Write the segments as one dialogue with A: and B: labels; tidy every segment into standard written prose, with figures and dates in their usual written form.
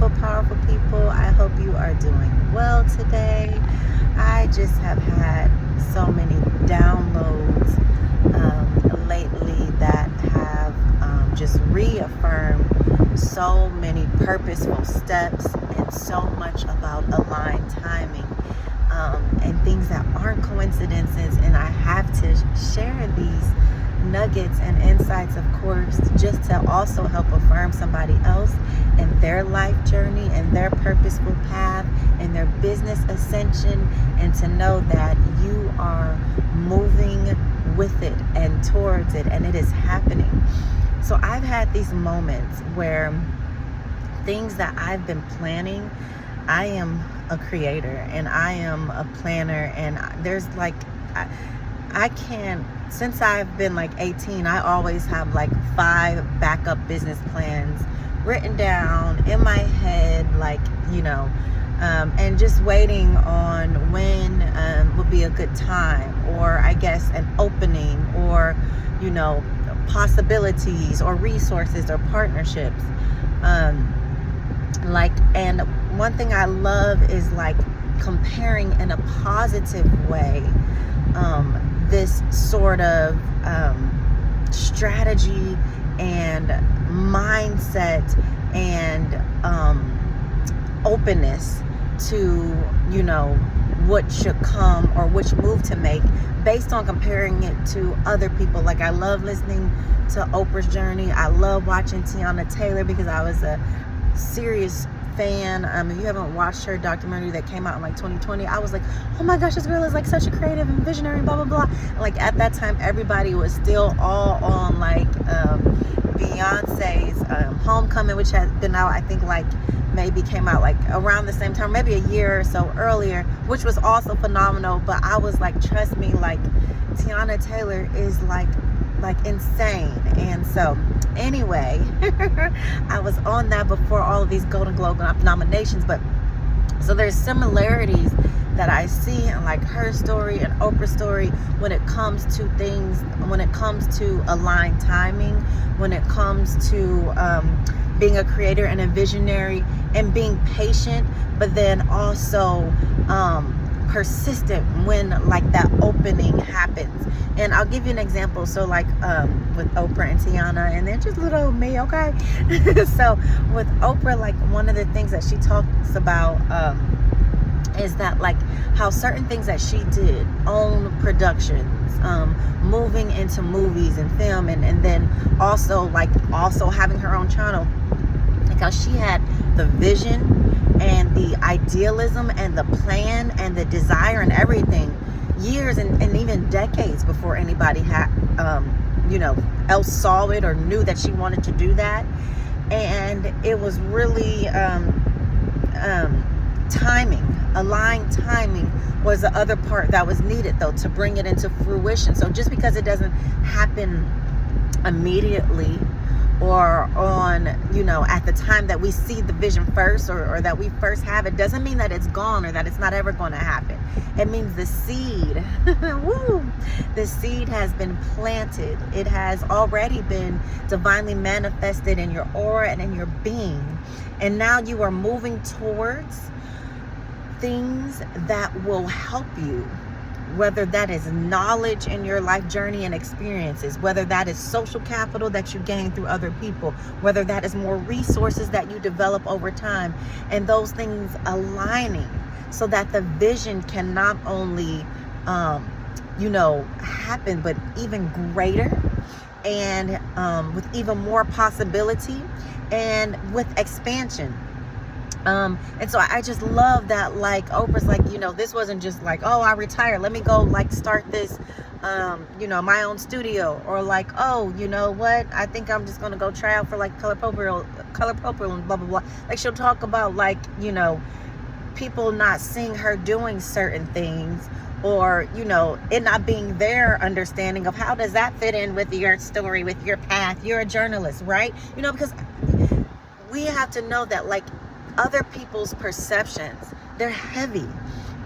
A: Hello, powerful people. I hope you are doing well today. I just have had so many downloads lately that have just reaffirmed so many purposeful steps and so much about aligned timing and things that aren't coincidences. And I have to share these nuggets and insights, of course, just to also help affirm somebody else in their life journey and their purposeful path and their business ascension, and to know that you are moving with it and towards it, and it is happening. So I've had these moments where things that I've been planning, I am a creator and I am a planner, and there's like I can't, since I've been like 18, I always have like 5 backup business plans written down in my head, like, and just waiting on when would be a good time, or I guess an opening, or, possibilities or resources or partnerships. And one thing I love is like comparing in a positive way this sort of strategy and mindset and openness to what should come or which move to make, based on comparing it to other people. Like, I love listening to Oprah's journey. I love watching Tiana Taylor because I was a serious fan. If you haven't watched her documentary that came out in like 2020, I was like, oh my gosh, this girl is like such a creative and visionary, blah blah blah. And like at that time, everybody was still all on like Beyonce's Homecoming, which has been out, I think, like maybe came out like around the same time, maybe a year or so earlier, which was also phenomenal. But I was like, trust me, like Tiana Taylor is like insane. And so anyway, I was on that before all of these Golden Globe nominations. But so there's similarities that I see in like her story and Oprah's story when it comes to things, when it comes to aligned timing, when it comes to being a creator and a visionary and being patient, but then also persistent when like that opening happens. And I'll give you an example. So like with Oprah and Tiana, and then just little me, okay? So with Oprah, like one of the things that she talks about is that like how certain things that she did, own productions, moving into movies and film, and then also having her own channel, like how she had the vision and the idealism and the plan and the desire and everything years and even decades before anybody had else saw it or knew that she wanted to do that. And it was really timing, aligned timing was the other part that was needed, though, to bring it into fruition. So just because it doesn't happen immediately or on, at the time that we see the vision first, or that we first have it, doesn't mean that it's gone or that it's not ever going to happen. It means the seed, the seed has been planted. It has already been divinely manifested in your aura and in your being. And now you are moving towards things that will help you, whether that is knowledge in your life journey and experiences, whether that is social capital that you gain through other people, whether that is more resources that you develop over time, and those things aligning so that the vision can not only happen, but even greater, and with even more possibility and with expansion. And so I just love that, like Oprah's like, this wasn't just like, oh, I retired, let me go like start this my own studio, or like, oh, you know what, I think I'm just gonna go try out for like color purple and blah blah blah. Like, she'll talk about like people not seeing her doing certain things, or it not being their understanding of how does that fit in with your story, with your path. You're a journalist, right? Because we have to know that like other people's perceptions, they're heavy.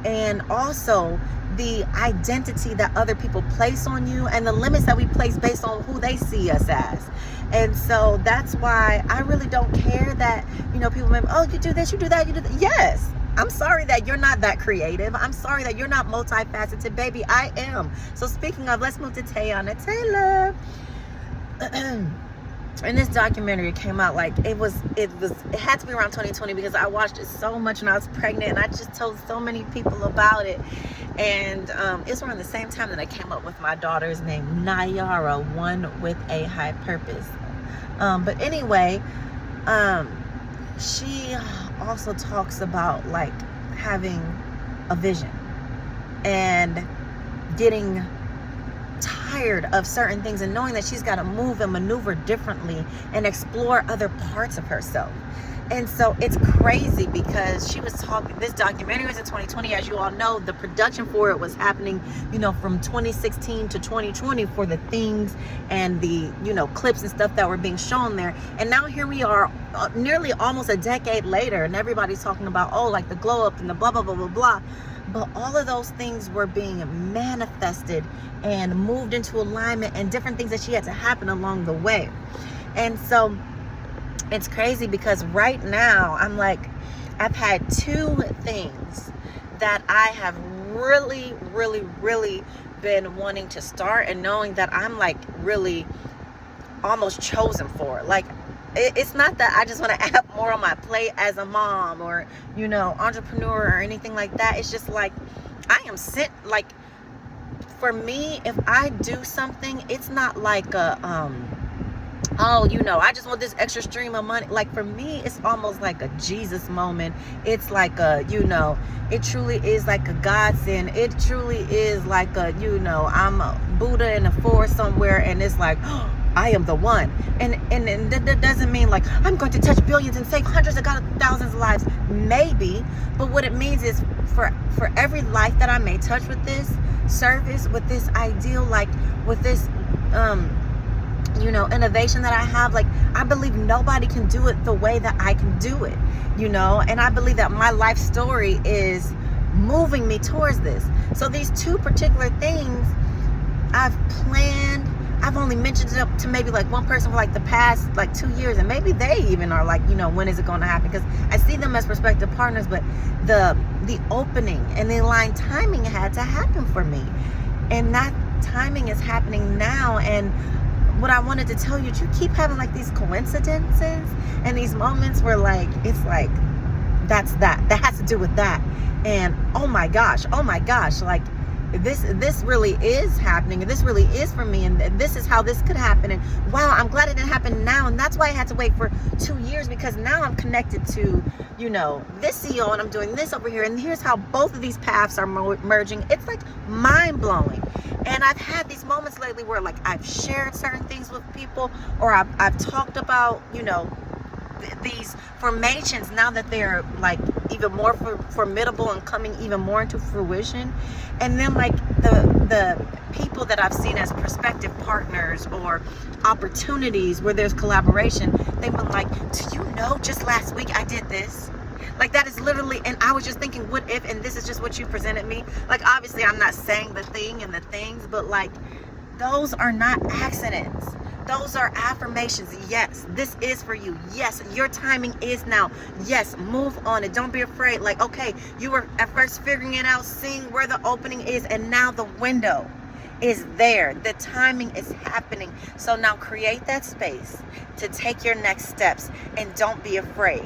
A: and also the identity that other people place on you, and the limits that we place based on who they see us as. And so that's why I really don't care that, people may, oh, you do this, you do that, you do that. Yes, I'm sorry that you're not that creative. I'm sorry that you're not multifaceted. Baby, I am. So speaking of, let's move to Tiana Taylor. And this documentary came out like it had to be around 2020 because I watched it so much when I was pregnant, and I just told so many people about it. And it's around the same time that I came up with my daughter's name, Nayara, one with a high purpose. But anyway, she also talks about like having a vision and getting tired of certain things and knowing that she's got to move and maneuver differently and explore other parts of herself. And so it's crazy because she was talking, this documentary was in 2020, as you all know. The production for it was happening, from 2016 to 2020 for the things and the, clips and stuff that were being shown there. And now here we are, nearly almost a decade later, and everybody's talking about, like the glow up and the blah, blah, blah, blah, blah. But all of those things were being manifested and moved into alignment, and different things that she had to happen along the way. And so it's crazy because right now I'm like, I've had two things that I have really, really, really been wanting to start, and knowing that I'm like really almost chosen for. Like, it's not that I just want to add more on my plate as a mom or, entrepreneur or anything like that. It's just like, I am sent, like, for me, if I do something, it's not like a, I just want this extra stream of money. Like, for me, it's almost like a Jesus moment. It's like a, it truly is like a godsend. It truly is like a, I'm a Buddha in a forest somewhere, and it's like, I am the one. And that doesn't mean like I'm going to touch billions and save hundreds of thousands of lives. Maybe. But what it means is for every life that I may touch with this service, with this ideal, like with this innovation that I have, like, I believe nobody can do it the way that I can do it, and I believe that my life story is moving me towards this. So these two particular things I've planned. I've only mentioned it up to maybe like one person for like the past like 2 years, and maybe they even are like, when is it going to happen? Because I see them as prospective partners, but the opening and the aligned timing had to happen for me, and that timing is happening now. And what I wanted to tell you, you keep having like these coincidences and these moments where like it's like that has to do with that, and oh my gosh, like this really is happening, and this really is for me, and this is how this could happen, and wow, I'm glad it didn't happen now. And that's why I had to wait for 2 years, because now I'm connected to this CEO, and I'm doing this over here, and here's how both of these paths are merging. It's like mind-blowing. And I've had these moments lately where like I've shared certain things with people, or I've talked about these formations now that they're like even more formidable and coming even more into fruition. And then like the people that I've seen as prospective partners or opportunities where there's collaboration, they've been like, do you know, just last week I did this. Like, that is literally, and I was just thinking, what if, and this is just what you presented me. Like, obviously I'm not saying the thing and the things, but like, those are not accidents. Those are affirmations. Yes, this is for you. Yes, your timing is now. Yes, move on it. Don't be afraid. Like, okay, you were at first figuring it out, seeing where the opening is, and now the window is there. The timing is happening. So now create that space to take your next steps, and don't be afraid,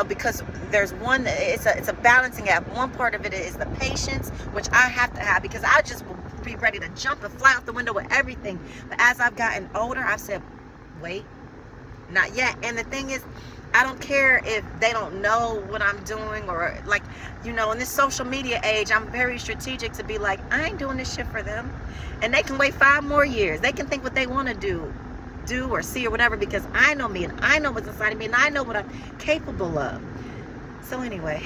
A: because there's one, it's a balancing act. One part of it is the patience, which I have to have, because I just will be ready to jump and fly out the window with everything. But as I've gotten older, I've said, wait, not yet. And the thing is, I don't care if they don't know what I'm doing, or like, in this social media age, I'm very strategic to be like, I ain't doing this shit for them. And they can wait 5 more years. They can think what they want to do or see or whatever, because I know me, and I know what's inside of me, and I know what I'm capable of. So anyway,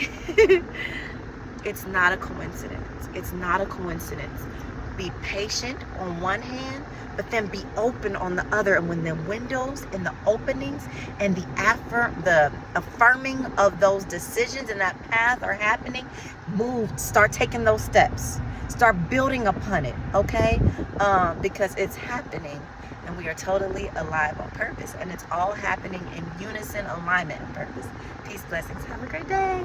A: it's not a coincidence. It's not a coincidence. be patient on one hand, but then be open on the other. And when the windows and the openings and the affirming of those decisions and that path are happening, start taking those steps, start building upon it, okay? Because it's happening, and we are totally alive on purpose, and it's all happening in unison, alignment, and purpose. Peace, blessings. Have a great day.